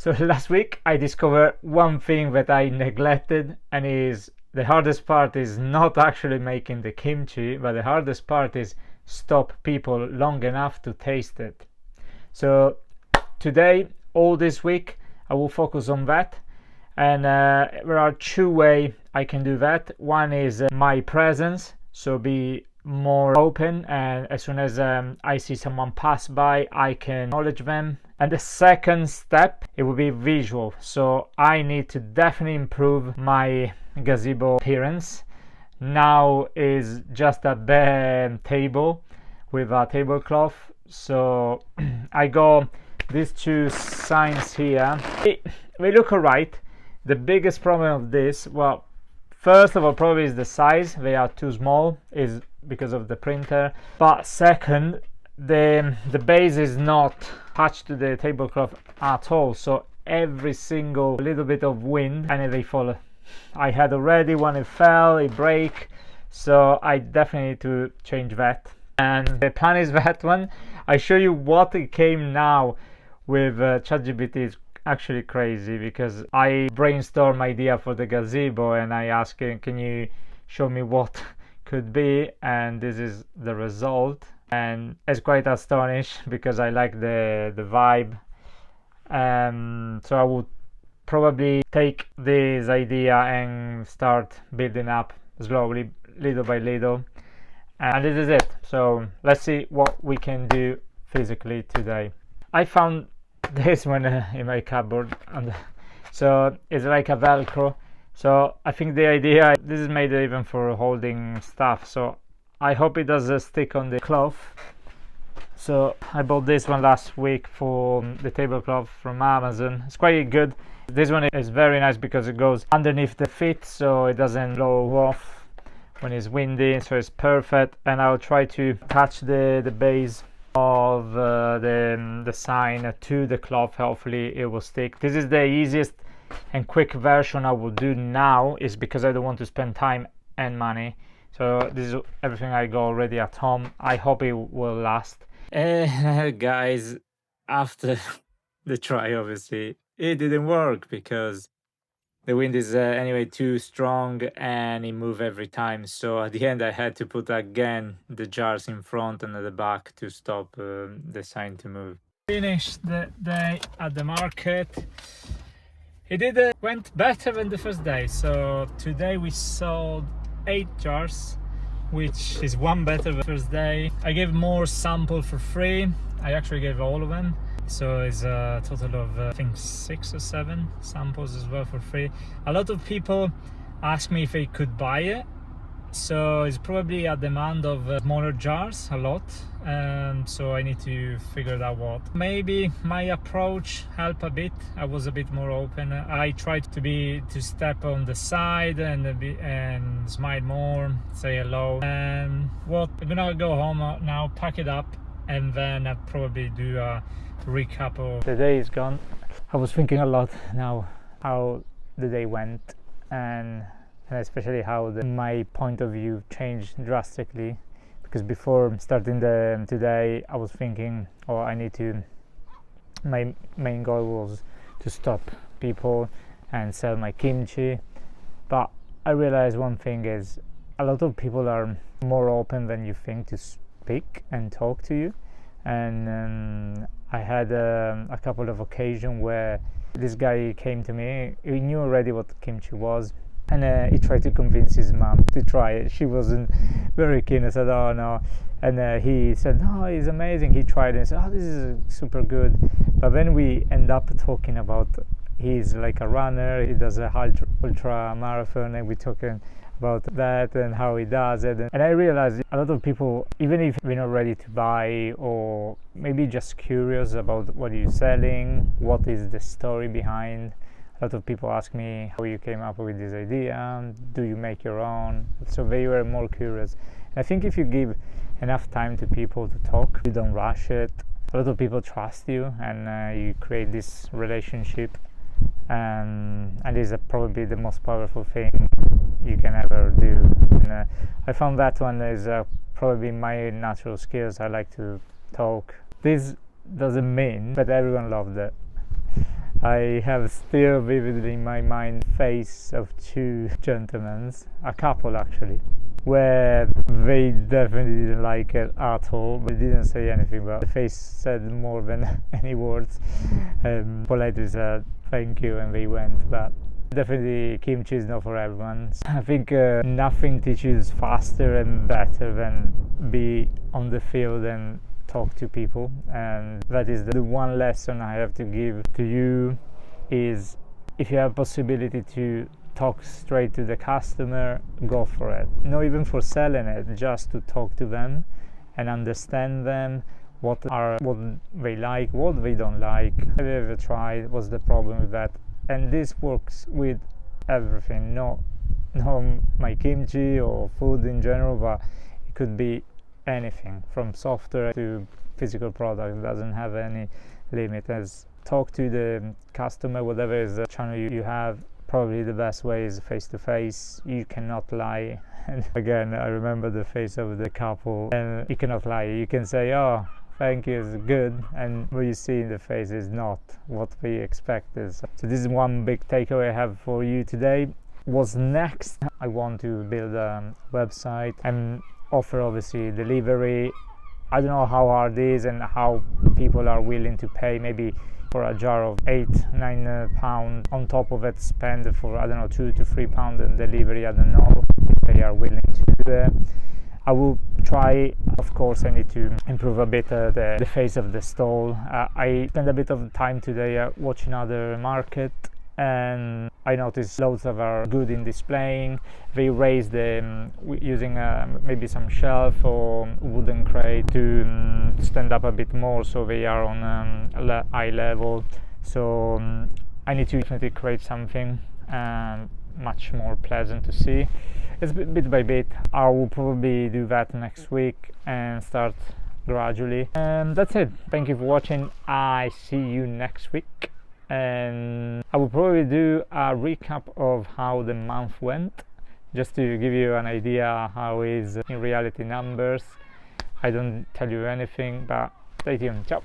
So last week I discovered one thing that I neglected, and is the hardest part is not actually making the kimchi, but the hardest part is stop people long enough to taste it. So today, all this week, I will focus on that, and there are two ways I can do that. One is my presence, so be more open, and as soon as I see someone pass by, I can acknowledge them. And the second step, it will be visual. So I need to definitely improve my gazebo appearance. Now is just a bare table with a tablecloth. So I got these two signs here. They look alright. The biggest problem of this, well, first of all, probably is the size. They are too small, is because of the printer. But second, the base is not attached to the tablecloth at all, so every single little bit of wind and they fall. I had already when it fell, it break, so I definitely need to change that. And the plan is that one. I show you what it came now with ChatGPT. Is actually crazy, because I brainstorm idea for the gazebo and I ask him, can you show me what could be, and this is the result. And it's quite astonished because I like the vibe. So I would probably take this idea and start building up slowly, little by little. And this is it. So let's see what we can do physically today. I found this one in my cupboard, and so it's like a Velcro. So I think the idea, this is made even for holding stuff, so I hope it does stick on the cloth. So I bought this one last week for the tablecloth from Amazon. It's quite good. This one is very nice because it goes underneath the feet, so it doesn't blow off when it's windy, so it's perfect. And I'll try to attach the base of the sign to the cloth. Hopefully it will stick. This is the easiest and quick version I will do now, is because I don't want to spend time and money. So this is everything I got already at home. I hope it will last. Guys, after the try, obviously it didn't work because the wind is anyway too strong and it moved every time. So at the end I had to put again the jars in front and at the back to stop the sign to move. Finished the day at the market. It went better than the first day. So today we sold 8 jars, which is one better than the first day. I gave more sample for free. I actually gave all of them. So it's a total of I think 6 or 7 samples as well for free. A lot of people ask me if they could buy it. So it's probably a demand of smaller jars, a lot. So I need to figure that out. Maybe my approach helped a bit. I was a bit more open. I tried to step on the side and smile more, say hello. And I'm gonna go home now, pack it up, and then I'll probably do a recap of the day is gone. I was thinking a lot now how the day went, and especially how my point of view changed drastically, because before starting today I was thinking, my main goal was to stop people and sell my kimchi. But I realized one thing is a lot of people are more open than you think to speak and talk to you. And I had a couple of occasions where this guy came to me. He knew already what kimchi was, and he tried to convince his mom to try it. She wasn't very keen. I said, oh no. And he said, no, it's amazing. He tried it and said, oh, this is super good. But then we end up talking about, he's like a runner, he does a ultra marathon, and we're talking about that and how he does it. And I realized a lot of people, even if they're not ready to buy, or maybe just curious about what you're selling, what is the story behind. A lot of people ask me how you came up with this idea, do you make your own? So they were more curious. And I think if you give enough time to people to talk, you don't rush it, a lot of people trust you, and you create this relationship, and this is probably the most powerful thing you can ever do. And I found that one is probably my natural skills. I like to talk. This doesn't mean that everyone loved it. I have still vividly in my mind face of two gentlemen, a couple actually, where they definitely didn't like it at all. They didn't say anything, but the face said more than any words. Politely said thank you and they went. But definitely kimchi is not for everyone. I think nothing teaches faster and better than be on the field and talk to people, and that is the one lesson I have to give to you is if you have possibility to talk straight to the customer, go for it. Not even for selling it, just to talk to them and understand them, what they like, what they don't like. Have you ever tried? What's the problem with that? And this works with everything, not my kimchi or food in general, but it could be anything from software to physical product. It doesn't have any limit. As talk to the customer, whatever is the channel you have. Probably the best way is face to face. You cannot lie. And again, I remember the face of the couple, and you cannot lie. You can say, oh, thank you, is good, and what you see in the face is not what we expected. So this is one big takeaway I have for you today. What's next? I want to build a website and offer obviously delivery. I don't know how hard it is and how people are willing to pay, maybe for a jar of 8-9 pounds. On top of it, spend for, I don't know, 2 to 3 pounds in delivery. I don't know if they are willing to do it. I will try. Of course, I need to improve a bit the face of the stall. I spent a bit of time today watching other market, and I noticed loads of are good in displaying. They raise them using maybe some shelf or wooden crate to stand up a bit more, so they are on eye level. So I need to definitely create something much more pleasant to see. It's bit by bit. I will probably do that next week and start gradually. And that's it. Thank you for watching. I see you next week. And I will probably do a recap of how the month went, just to give you an idea how is in reality numbers. I don't tell you anything, but stay tuned. Ciao.